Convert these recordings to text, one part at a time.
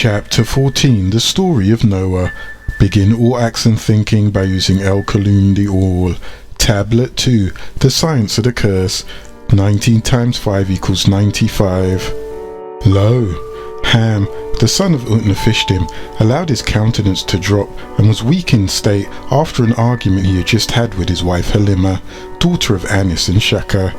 Chapter 14, The Story of Noah. Begin all acts and thinking by using El-Kalum the All. Tablet 2, The Science of the Curse. 19 times 5 equals 95. Lo, Ham, the son of Utnapishtim, allowed his countenance to drop and was weak in state after an argument he had just had with his wife Halima, daughter of Anis and Shaka.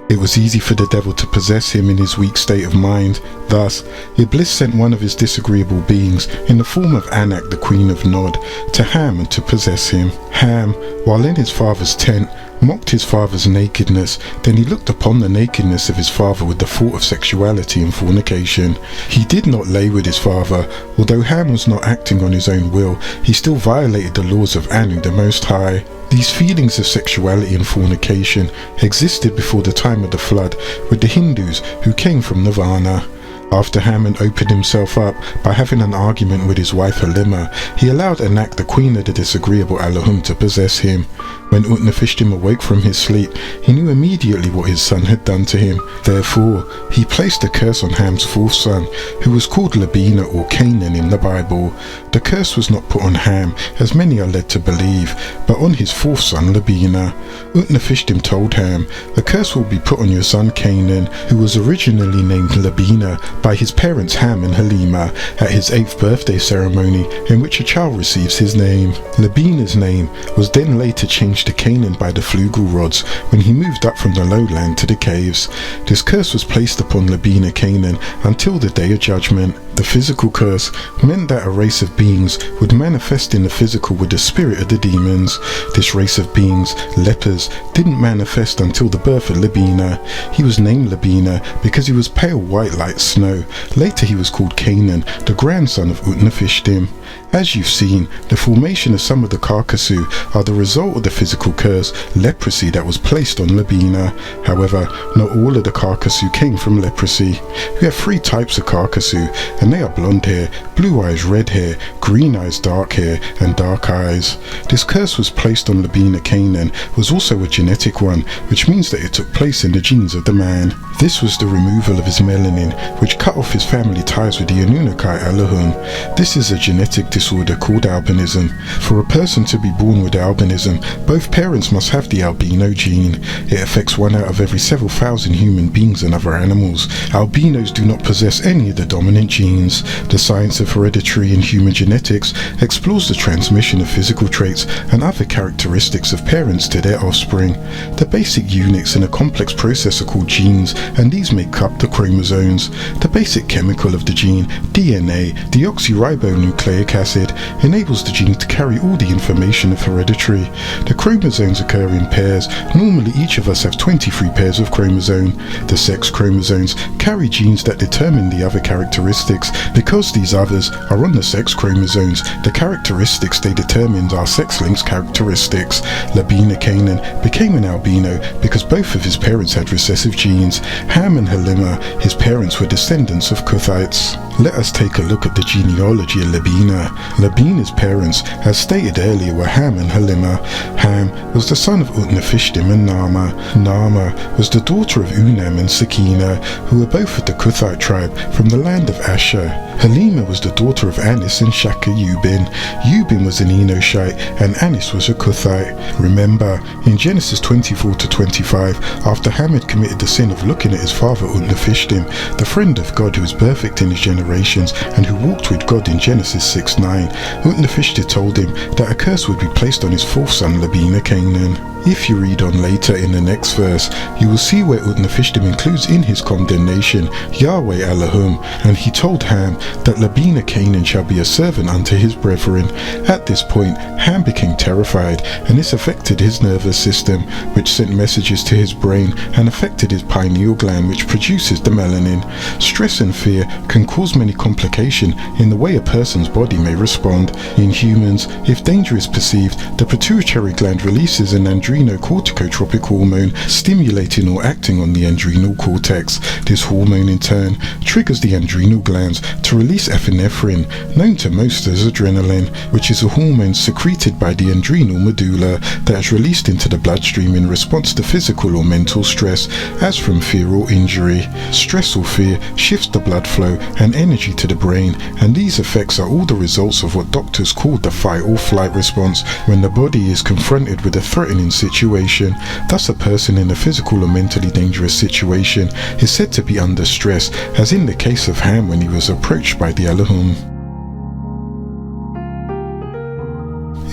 It was easy for the devil to possess him in his weak state of mind. Thus, Iblis sent one of his disagreeable beings, in the form of Anak, the queen of Nod, to Ham and to possess him. Ham, while in his father's tent, mocked his father's nakedness. Then he looked upon the nakedness of his father with the thought of sexuality and fornication. He did not lay with his father. Although Ham was not acting on his own will, he still violated the laws of Anu the Most High. These feelings of sexuality and fornication existed before the time of the flood with the Hindus who came from Nirvana. After Ham opened himself up by having an argument with his wife Halima, he allowed Anak, the queen of the disagreeable Allahum, to possess him. When Utnapishtim awoke from his sleep, he knew immediately what his son had done to him. Therefore, he placed a curse on Ham's fourth son, who was called Labina or Canaan in the Bible. The curse was not put on Ham, as many are led to believe, but on his fourth son Labina. Utnapishtim told Ham, "The curse will be put on your son Canaan, who was originally named Labina by his parents Ham and Halima at his 8th birthday ceremony, in which a child receives his name." Labina's name was then later changed to Canaan by the flugel rods when he moved up from the lowland to the caves. This curse was placed upon Labina Canaan until the Day of Judgment. The physical curse meant that a race of beings would manifest in the physical with the spirit of the demons. This race of beings, lepers, didn't manifest until the birth of Labina. He was named Labina because he was pale white like snow. Later he was called Canaan, the grandson of Utnapishtim. As you've seen, the formation of some of the Carcassu are the result of the physical curse, leprosy, that was placed on Labina. However, not all of the Carcassu came from leprosy. We have 3 types of Carcassu, and they are blonde hair, blue eyes, red hair, green eyes, dark hair, and dark eyes. This curse was placed on Labina Canaan was also a genetic one, which means that it took place in the genes of the man. This was the removal of his melanin, which cut off his family ties with the Anunnaki Allahum. This is a genetic disorder called albinism. For a person to be born with albinism, both parents must have the albino gene. It affects 1 out of every several thousand human beings and other animals. Albinos do not possess any of the dominant genes. The science of hereditary and human genetics explores the transmission of physical traits and other characteristics of parents to their offspring. The basic units in a complex process are called genes, and these make up the chromosomes. The basic chemical of the gene, DNA, deoxyribonucleic acid, enables the gene to carry all the information of hereditary. The chromosomes occur in pairs. Normally each of us have 23 pairs of chromosome. The sex chromosomes carry genes that determine the other characteristics. Because these others are on the sex chromosomes, the characteristics they determine are sex-linked characteristics. Labina Canaan became an albino because both of his parents had recessive genes. Ham and Halima, his parents, were descendants of Cuthites. Let us take a look at the genealogy of Labina. Labina's parents, as stated earlier, were Ham and Halima. Ham was the son of Utnapishtim and Nama. Nama was the daughter of Unam and Sakina, who were both of the Cuthite tribe from the land of Asher. Halima was the daughter of Anis and Shaka Yubin. Yubin was an Enoshite and Anis was a Cuthite. Remember, in Genesis 24-25, after Ham had committed the sin of looking at his father Utnapishtim, the friend of God who was perfect in his generations and who walked with God in Genesis 6:9, Utnapishtim told him that a curse would be placed on his fourth son Labina Canaan. If you read on later in the next verse, you will see where Utnapishtim includes in his condemnation Yahweh Allahum, and he told Ham that Labina Canaan shall be a servant unto his brethren. At this point, Ham became terrified, and this affected his nervous system, which sent messages to his brain and affected his pineal gland, which produces the melanin. Stress and fear can cause many complications in the way a person's body may respond. In humans, if danger is perceived, the pituitary gland releases an adrenocorticotropic hormone, stimulating or acting on the adrenal cortex. This hormone in turn triggers the adrenal glands to to release epinephrine, known to most as adrenaline, which is a hormone secreted by the adrenal medulla that is released into the bloodstream in response to physical or mental stress, as from fear or injury. Stress or fear shifts the blood flow and energy to the brain, and these effects are all the results of what doctors call the fight or flight response when the body is confronted with a threatening situation. Thus, a person in a physical or mentally dangerous situation is said to be under stress, as in the case of Ham when he was approached by the Elohim.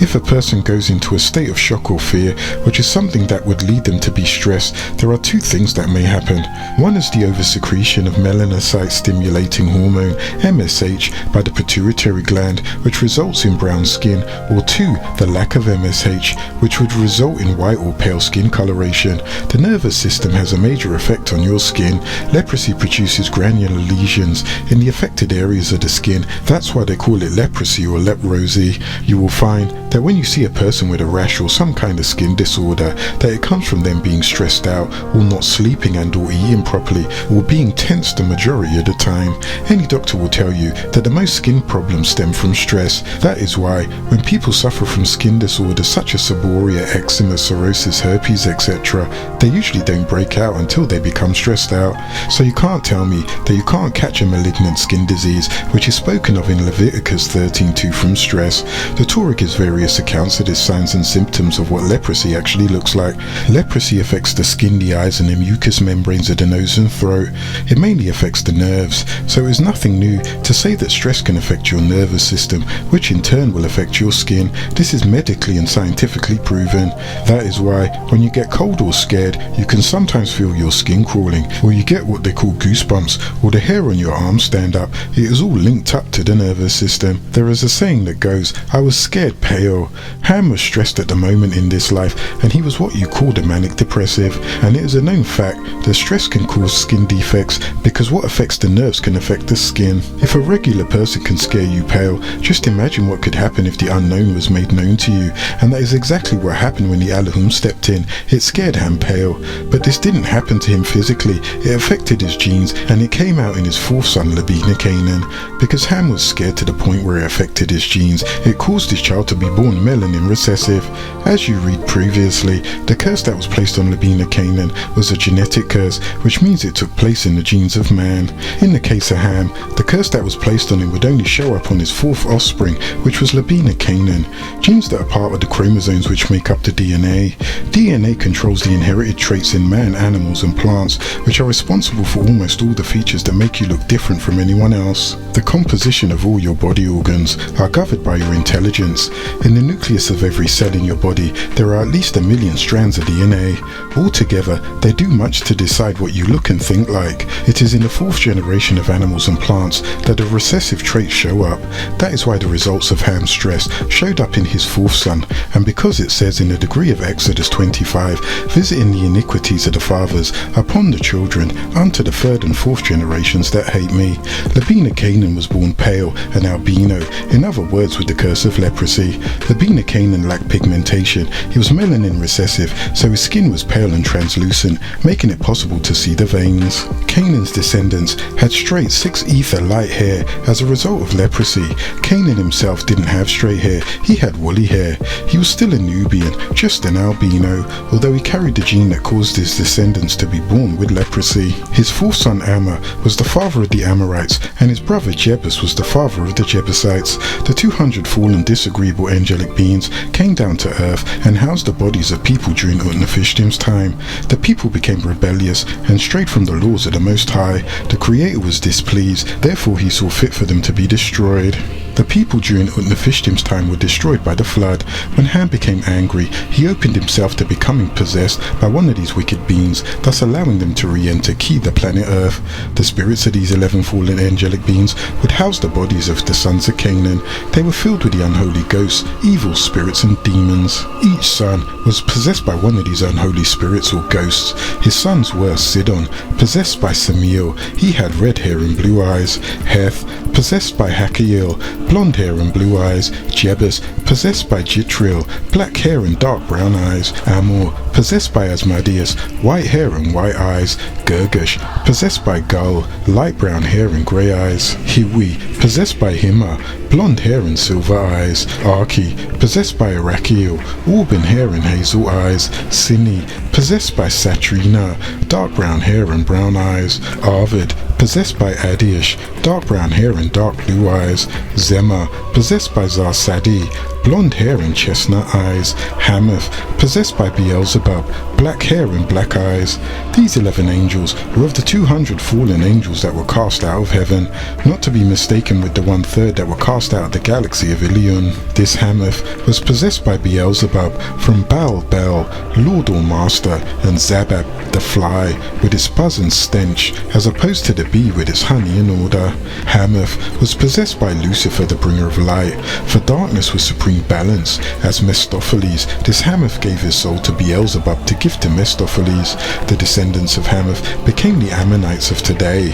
If a person goes into a state of shock or fear, which is something that would lead them to be stressed, there are two things that may happen. One is the oversecretion of melanocyte-stimulating hormone, MSH, by the pituitary gland, which results in brown skin, or two, the lack of MSH, which would result in white or pale skin coloration. The nervous system has a major effect on your skin. Leprosy produces granular lesions in the affected areas of the skin. That's why they call it leprosy or leprosy. You will find that when you see a person with a rash or some kind of skin disorder, that it comes from them being stressed out, or not sleeping and or eating properly, or being tense the majority of the time. Any doctor will tell you that the most skin problems stem from stress. That is why when people suffer from skin disorders such as seborrhea, eczema, psoriasis, herpes, etc., they usually don't break out until they become stressed out. So you can't tell me that you can't catch a malignant skin disease, which is spoken of in Leviticus 13:2 from stress. The Torah gives various accounts of its signs and symptoms of what leprosy actually looks like. Leprosy affects the skin, the eyes and the mucous membranes of the nose and throat. It mainly affects the nerves, so it is nothing new to say that stress can affect your nervous system, which in turn will affect your skin. This is medically and scientifically proven. That is why when you get cold or scared, you can sometimes feel your skin crawling, or you get what they call goosebumps, or the hair on your arm stand up. It is all linked up to the nervous system. There is a saying that goes, "I was scared pale." Ham was stressed at the moment in this life, and he was what you called a manic depressive, and it is a known fact that stress can cause skin defects, because what affects the nerves can affect the skin. If a regular person can scare you pale, just imagine what could happen if the unknown was made known to you, and that is exactly what happened when the Elohim stepped in. It scared Ham pale, but this didn't happen to him physically. It affected his genes, and it came out in his fourth son, Labina Canaan. Because Ham was scared to the point where it affected his genes, it caused his child to be born melanin recessive. As you read previously, the curse that was placed on Labina Canaan was a genetic curse, which means it took place in the genes of man. In the case of Ham, the curse that was placed on him would only show up on his fourth offspring, which was Labina Canaan. Genes that are part of the chromosomes which make up the DNA. DNA controls the inherited traits in man, animals and plants, which are responsible for almost all the features that make you look different from anyone else. The composition of all your body organs are governed by your intelligence. In the nucleus of every cell in your body, there are at least 1 million strands of DNA. Altogether, they do much to decide what you look and think like. It is in the fourth generation of animals and plants that the recessive traits show up. That is why the results of Ham's stress showed up in his fourth son, and because it says in the decree of Exodus 25, visiting the iniquities of the fathers upon the children unto the third and fourth generations that hate me. Labina Canaan was born pale and albino, in other words with the curse of leprosy. Labina Canaan lacked pigmentation. He was melanin recessive, so his skin was pale and translucent, making it possible to see the veins. Canaan's descendants had straight 6 ether light hair as a result of leprosy. Canaan himself didn't have straight hair, he had woolly hair. He was still a Nubian, just an albino, although he carried the gene that caused his descendants to be born with leprosy. His fourth son Amma was the father of the Amorites, and his brother Jebus was the father of the Jebusites. The 200 fallen disagreeable angelic beings came down to earth and housed the bodies of people during Utnapishtim's time. The people became rebellious and strayed from the laws of the Most High. The Creator was displeased, therefore he saw fit for them to be destroyed. The people during Utnapishtim's time were destroyed by the flood. When Ham became angry, he opened himself to becoming possessed by one of these wicked beings, thus allowing them to re-enter the planet Earth. The spirits of these 11 fallen angelic beings would house the bodies of the sons of Canaan. They were filled with the unholy ghosts, evil spirits and demons. Each son was possessed by one of these unholy spirits or ghosts. His sons were Sidon, possessed by Samiel. He had red hair and blue eyes. Heth, possessed by Hakael, blonde hair and blue eyes. Jebus, possessed by Jitril, black hair and dark brown eyes. Amor, possessed by Asmodeus, white hair and white eyes. Girgash, possessed by Gull, light brown hair and grey eyes. Hiwi, possessed by Hima, blonde hair and silver eyes. Arki, possessed by Arakiel, auburn hair and hazel eyes. Sini, possessed by Satrina, dark brown hair and brown eyes. Arvid, possessed by Adiash, dark brown hair and dark blue eyes. Zema, possessed by Zarsadi, blonde hair and chestnut eyes. Hamath, possessed by Beelzebub, black hair and black eyes. These 11 angels were of the 200 fallen angels that were cast out of heaven, not to be mistaken with the 1/3 that were cast out of the galaxy of Ilion. This Hamath was possessed by Beelzebub from Baal Bel, Lord or Master, and Zabab the fly with its buzz and stench, as opposed to the bee with its honey and odor. Hamath was possessed by Lucifer, the bringer of light, for darkness was supreme balance. As Mephistopheles, this Hamath gave his soul to Beelzebub to give to Mephistopheles. The descendants of Hamath became the Ammonites of today.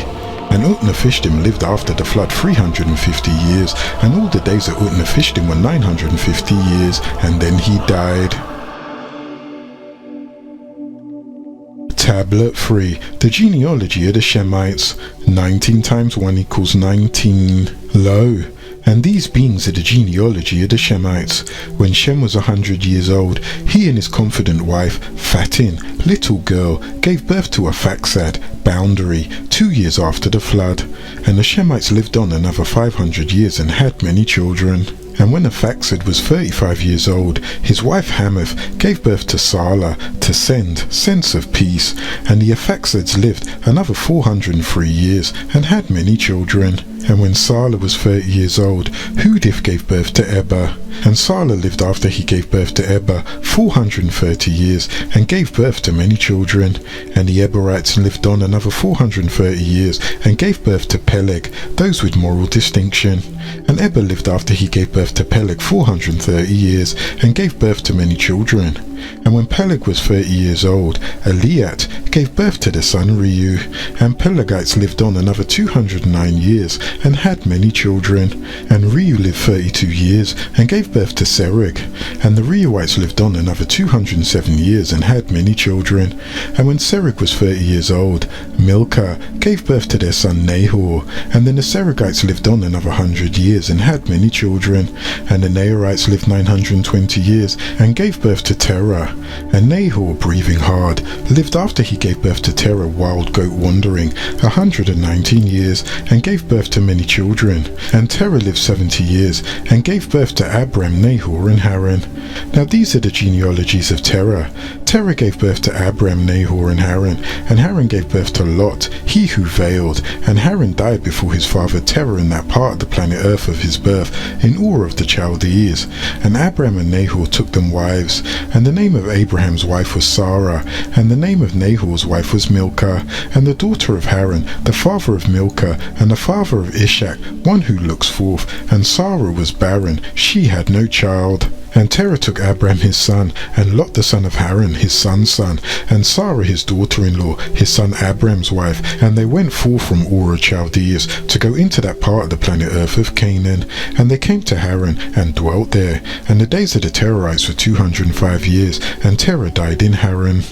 And Utnapishtim lived after the flood 350 years, and all the days of Utnapishtim were 950 years, and then he died. Tablet 3. The Genealogy of the Shemites. 19 times 1 equals 19. Lo, and these beings are the genealogy of the Shemites. When Shem was 100 years old, he and his confident wife, Fatin, little girl, gave birth to a Faxad, boundary, 2 years after the flood. And the Shemites lived on another 500 years and had many children. And when Aphaxad was 35 years old, his wife Hamath gave birth to Sala, to send, sense of peace. And the Aphaxads lived another 403 years and had many children. And when Sala was 30 years old, Hudif gave birth to Eber. And Sala lived after he gave birth to Eber 430 years and gave birth to many children. And the Eberites lived on another 430 years and gave birth to Peleg, those with moral distinction. And Eber lived after he gave birth to Peleg 430 years and gave birth to many children. And when Peleg was 30 years old, Eliat gave birth to the son Reu. And Pelegites lived on another 209 years and had many children. And Reu lived 32 years and gave birth to Serug. And the Reuites lived on another 207 years and had many children. And when Serug was 30 years old, Milcah gave birth to their son Nahor. And then the Serugites lived on another 100 years and had many children. And the Nahorites lived 920 years and gave birth to Terah. And Nahor, breathing hard, lived after he gave birth to Terah, wild goat wandering, 119 years and gave birth to many children. And Terah lived 70 years and gave birth to Abram, Nahor and Haran. Now these are the genealogies of Terah. Terah gave birth to Abram, Nahor and Haran gave birth to Lot, he who veiled. And Haran died before his father Terah in that part of the planet Earth of his birth, in Ur of the Chaldees. And Abram and Nahor took them wives, and the name of Abraham's wife was Sarah, and the name of Nahor's wife was Milcah, and the daughter of Haran, the father of Milcah, and the father of Ishak, one who looks forth. And Sarah was barren, she had no child. And Terah took Abram his son, and Lot the son of Haran his son's son, and Sarah his daughter-in-law, his son Abram's wife, and they went forth from Ur of Chaldees to go into that part of the planet Earth of Canaan. And they came to Haran and dwelt there. And the days of the Terahrites were 205 years, and Terah died in Haran.